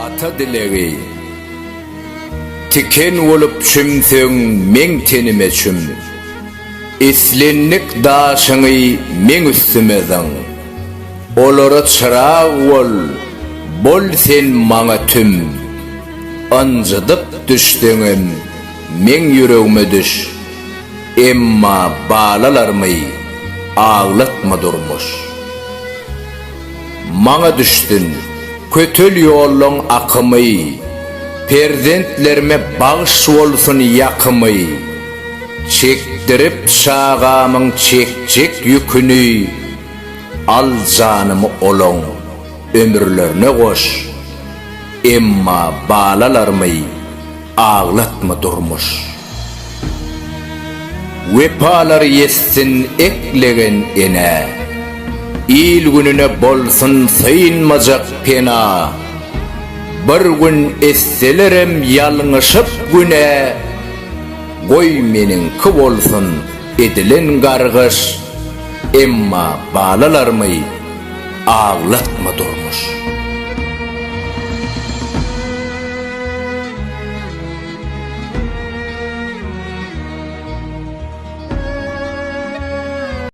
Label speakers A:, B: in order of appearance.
A: Ata dilegi tiken olup şümsöň meň tenime şüm. Islenlik daşyňy meň üstüme zaň. Olara çyrag bol, bol sen maňa tüm. Anjydyp düşdeňem meň yüregime düş. Emma balalarmy ağlatma durmuş. Maňa düşdün kötül ýoluň akymy, perzentlerime bagış bolsun ýakymy. Çekdirip şagamyň çekçek ýüküni, al janymy olaň ömürlerine goş. Emma balalarmy ağlatma durmuş. Wepalar yessin eklegen ene, il gününe bolsun syynmajak pena. Bir gün esselerem ýalňyşyp güne, goý meniňki bolsun edilen gargyş. Emma balalarmy ağlatma durmuş.